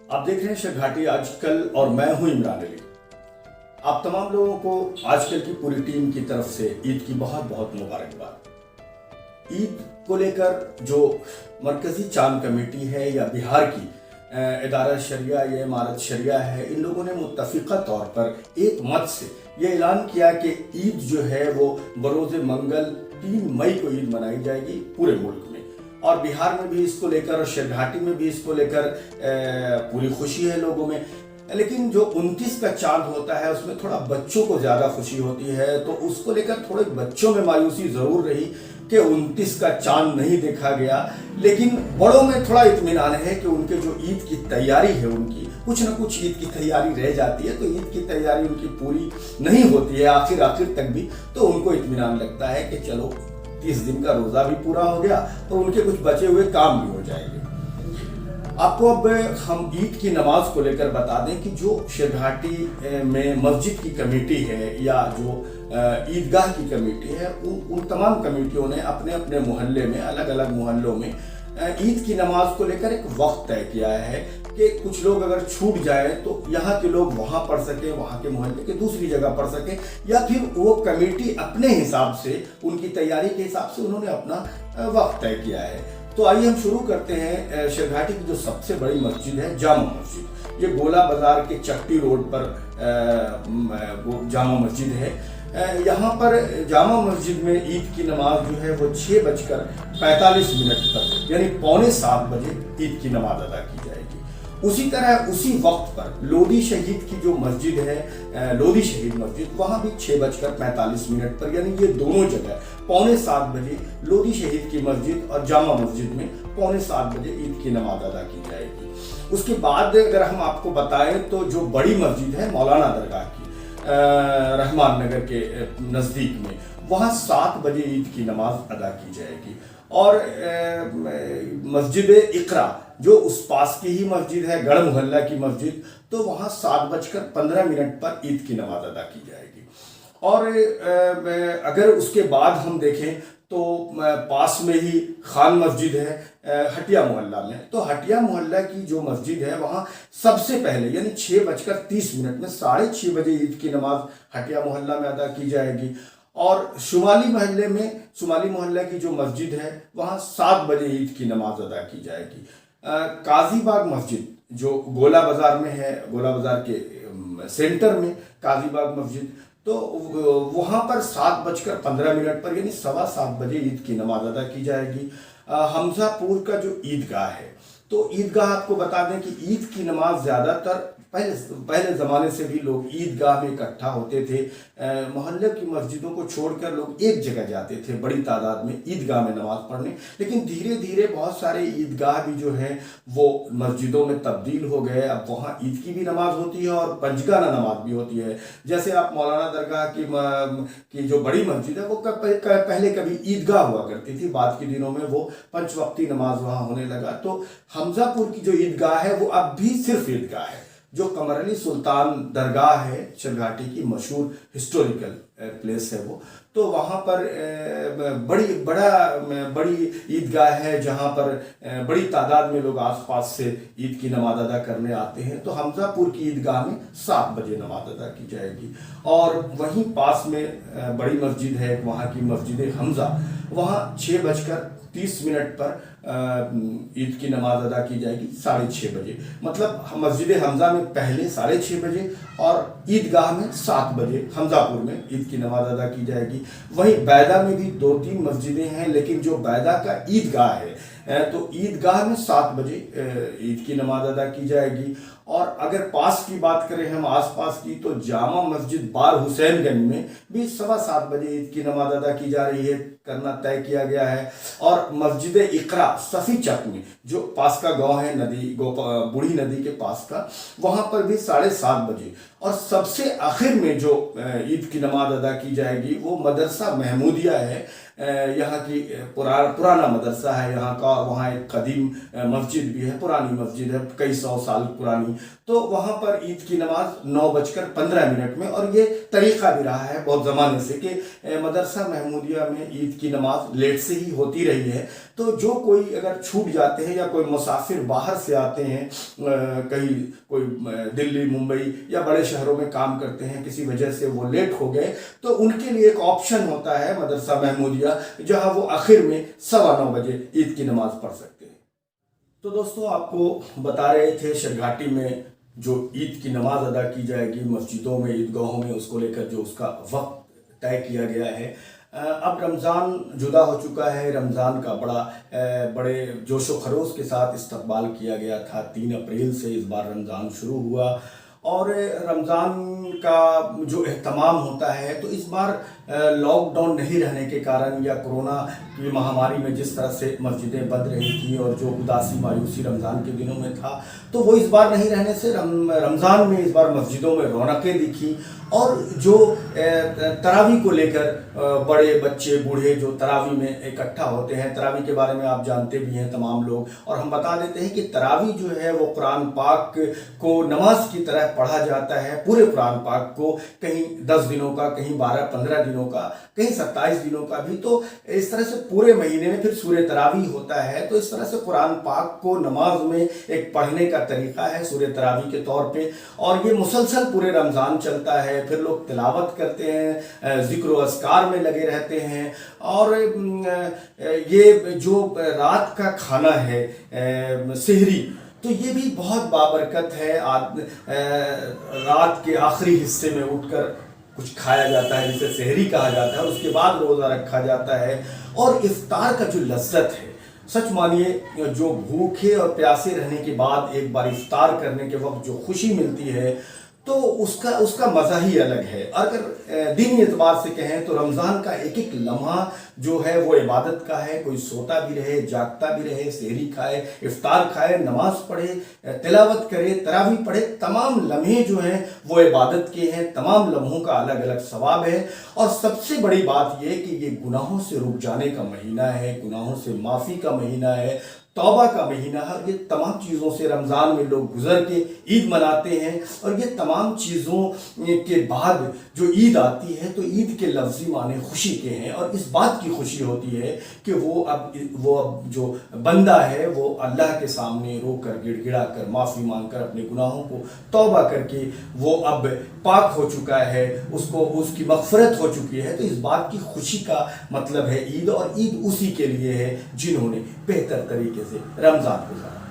आप देख रहे हैं शेख घाटी आजकल और मैं हूं इमरान अली। आप तमाम लोगों को आजकल की पूरी टीम की तरफ से ईद की बहुत बहुत मुबारकबाद। ईद को लेकर जो मरकजी चांद कमेटी है या बिहार की इदारा शरिया या इमारत शरिया है, इन लोगों ने मुत्तफिका तौर पर एक मत से ये ऐलान किया कि ईद जो है वो बरोज़ मंगल 3 मई को ईद मनाई जाएगी पूरे मुल्क में। और बिहार में भी इसको लेकर और शेख घाटी में भी इसको लेकर पूरी खुशी है लोगों में। लेकिन जो 29 का चांद होता है उसमें थोड़ा बच्चों को ज़्यादा खुशी होती है, तो उसको लेकर थोड़े बच्चों में मायूसी ज़रूर रही कि 29 का चांद नहीं देखा गया। लेकिन बड़ों में थोड़ा इत्मीनान है कि उनके जो ईद की तैयारी है, उनकी कुछ न कुछ ईद की तैयारी रह जाती है, तो ईद की तैयारी उनकी पूरी नहीं होती है आखिर तक भी, तो उनको इत्मीनान लगता है कि चलो 30 दिन का रोज़ा भी पूरा हो गया और उनके कुछ बचे हुए काम भी हो जाएंगे। आपको अब हम ईद की नमाज को लेकर बता दें कि जो शेख घाटी में मस्जिद की कमेटी है या जो ईदगाह की कमेटी है, उन तमाम कमेटियों ने अपने अपने मोहल्ले में, अलग अलग मोहल्लों में ईद की नमाज को लेकर एक वक्त तय किया है कि कुछ लोग अगर छूट जाए तो यहाँ के लोग वहाँ पढ़ सके, वहाँ के मोहल्ले के दूसरी जगह पढ़ सके, या फिर वो कमेटी अपने हिसाब से, उनकी तैयारी के हिसाब से उन्होंने अपना वक्त तय किया है। तो आइए हम शुरू करते हैं शेख घाटी की जो सबसे बड़ी मस्जिद है, जामा मस्जिद। ये गोला बाजार के चट्टी रोड पर जामा मस्जिद है। यहाँ पर जामा मस्जिद में ईद की नमाज जो है वो 6:45 पर यानी 6:45 बजे ईद की नमाज अदा की जाएगी। उसी तरह उसी वक्त पर लोधी शहीद की जो मस्जिद है, लोधी शहीद मस्जिद, वहाँ भी 6:45 पर यानी ये दोनों जगह 6:45 बजे लोधी शहीद की मस्जिद और जामा मस्जिद में 6:45 बजे ईद की नमाज अदा की जाएगी। उसके बाद अगर हम आपको बताएं तो जो बड़ी मस्जिद है मौलाना दरगाह की, रहमान नगर के नज़दीक में, वहाँ 7 बजे ईद की नमाज अदा की जाएगी। और मस्जिद इकरा जो उस पास की ही मस्जिद है, गढ़ मोहल्ला की मस्जिद, तो वहाँ 7:15 पर ईद की नमाज अदा की जाएगी। और अगर उसके बाद हम देखें तो पास में ही खान मस्जिद है हटिया मोहल्ला में, तो हटिया मोहल्ला की जो मस्जिद है वहाँ सबसे पहले यानी 6:30 में 6:30 बजे ईद की नमाज हटिया मोहल्ला में अदा की जाएगी। और शुमाली महल्ले में, शुमाली मोहल्ला की जो मस्जिद है वहाँ 7 बजे ईद की नमाज अदा की जाएगी। काजीबाग मस्जिद जो गोला बाजार में है, गोला बाजार के सेंटर में काजीबाग मस्जिद, तो वहाँ पर 7:15 पर यानी 7:15 बजे ईद की नमाज अदा की जाएगी। हमजापुर का जो ईदगाह है, तो ईदगाह आपको बता दें कि ईद की नमाज ज़्यादातर पहले ज़माने से भी लोग ईदगाह में इकट्ठा होते थे। मोहल्ले की मस्जिदों को छोड़कर लोग एक जगह जाते थे बड़ी तादाद में ईदगाह में नमाज पढ़ने। लेकिन धीरे धीरे बहुत सारे ईदगाह भी जो है वो मस्जिदों में तब्दील हो गए। अब वहाँ ईद की भी नमाज होती है और पंजगाना नमाज भी होती है। जैसे आप मौलाना दरगाह की जो बड़ी मस्जिद है वो पहले कभी ईदगाह हुआ करती थी, बाद के दिनों में वो 5 वक्ती नमाज वहाँ होने लगा। तो हमजापुर की जो ईदगाह है वो अब भी सिर्फ ईदगाह है। जो कमर अली सुल्तान दरगाह है शेख घाटी की मशहूर हिस्टोरिकल प्लेस है वो, तो वहाँ पर बड़ी ईदगाह है जहाँ पर बड़ी तादाद में लोग आसपास से ईद की नमाज अदा करने आते हैं। तो हमजापुर की ईदगाह में 7 बजे नमाज अदा की जाएगी। और वहीं पास में बड़ी मस्जिद है वहाँ की मस्जिद हमजा, वहाँ 6:30 पर ईद की नमाज अदा की जाएगी 6:30 बजे। मतलब मस्जिद हमजा में पहले 6:30 बजे और ईदगाह में 7 बजे हमजापुर में ईद की नमाज अदा की जाएगी। वहीं बैदा में भी 2-3 मस्जिदें हैं, लेकिन जो बैदा का ईदगाह है तो ईदगाह में 7 बजे ईद की नमाज अदा की जाएगी। और अगर पास की बात करें हम आसपास की, तो जामा मस्जिद बार हुसैनगंज में भी 7:15 बजे ईद की नमाज अदा की जा रही है, करना तय किया गया है। और मस्जिद इकरा सफ़ी चक में जो पास का गांव है नदी बूढ़ी नदी के पास का, वहाँ पर भी 7:30 बजे। और सबसे आखिर में जो ईद की नमाज अदा की जाएगी वो मदरसा महमूदिया है, यहाँ की पुराना मदरसा है यहाँ का। वहाँ एक कदीम मस्जिद भी है, पुरानी मस्जिद है, कई 100 साल पुरानी। तो वहाँ पर ईद की नमाज 9:15 में, और ये तरीक़ा भी रहा है बहुत ज़माने से कि मदरसा महमूदिया में ईद ईद की नमाज लेट से ही होती रही है। तो जो कोई अगर छूट जाते हैं या कोई मुसाफिर बाहर से आते हैं, कहीं कोई दिल्ली, मुंबई या बड़े शहरों में काम करते हैं, किसी वजह से वो लेट हो गए, तो उनके लिए एक ऑप्शन होता है मदरसा महमूदिया, जहां वो आखिर में 9:15 बजे ईद की नमाज पढ़ सकते हैं। तो दोस्तों, आपको बता रहे थे शरघाटी में जो ईद की नमाज अदा की जाएगी मस्जिदों में, ईदगाहों में, उसको लेकर जो उसका वक्त तय किया गया है। अब रमज़ान जुदा हो चुका है। रमज़ान का बड़े जोश व खरोश के साथ इस्तकबाल किया गया था। 3 अप्रैल से इस बार रमज़ान शुरू हुआ और रमज़ान का जो एहतमाम होता है, तो इस बार लॉकडाउन नहीं रहने के कारण या कोरोना की महामारी में जिस तरह से मस्जिदें बंद रही थी और जो उदासी मायूसी रमज़ान के दिनों में था, तो वो इस बार नहीं रहने से रमज़ान में इस बार मस्जिदों में रौनकें दिखी। और जो तरावी को लेकर बड़े बच्चे बूढ़े जो तरावी में इकट्ठा होते हैं, तरावी के बारे में आप जानते भी हैं तमाम लोग, और हम बता देते हैं कि तरावी जो है वो कुरान पाक को नमाज की तरह पढ़ा जाता है। पूरे कुरान पाक को कहीं 10 दिनों का, कहीं 12-15 दिनों का, कहीं 27 दिनों का भी, तो इस तरह से पूरे महीने में फिर सूर्य तरावी होता है। तो इस तरह से कुरान पाक को नमाज में एक पढ़ने का तरीका है सूर्य तरावी के तौर पे, और ये मुसलसल पूरे रमज़ान चलता है। फिर लोग तिलावत करते हैं, जिक्र व अस्कार में लगे रहते हैं। और ये जो रात का खाना है सहरी, तो ये भी बहुत बाबरकत है। रात के आखिरी हिस्से में उठकर कुछ खाया जाता है जिसे सहरी कहा जाता है, उसके बाद रोज़ा रखा जाता है। और इफ्तार का जो लज्जत है, सच मानिए, जो भूखे और प्यासे रहने के बाद एक बार इफ्तार करने के वक्त जो खुशी मिलती है, तो उसका मज़ा ही अलग है। अगर दीनी एतबार से कहें तो रमज़ान का एक एक लम्हा जो है वो इबादत का है। कोई सोता भी रहे, जागता भी रहे, सहरी खाए, इफ्तार खाए, नमाज पढ़े, तिलावत करे, तरावी पढ़े, तमाम लम्हे जो हैं वो इबादत के हैं। तमाम लम्हों का अलग अलग सवाब है। और सबसे बड़ी बात यह कि ये गुनाहों से रुक जाने का महीना है, गुनाहों से माफ़ी का महीना है, तौबा का महीना है। ये तमाम चीज़ों से रमज़ान में लोग गुजर के ईद मनाते हैं। और ये तमाम चीज़ों के बाद जो ईद आती है, तो ईद के लफ्ज़ी माने खुशी के हैं। और इस बात की खुशी होती है कि वो अब जो बंदा है वो अल्लाह के सामने रो कर, गिड़गिड़ा कर, माफ़ी मांग कर, अपने गुनाहों को तौबा करके वो अब पाक हो चुका है, उसकी मग़फ़िरत हो चुकी है। तो इस बात की खुशी का मतलब है ईद। और ईद उसी के लिए है जिन्होंने बेहतर तरीके से रमज़ान गुजारा।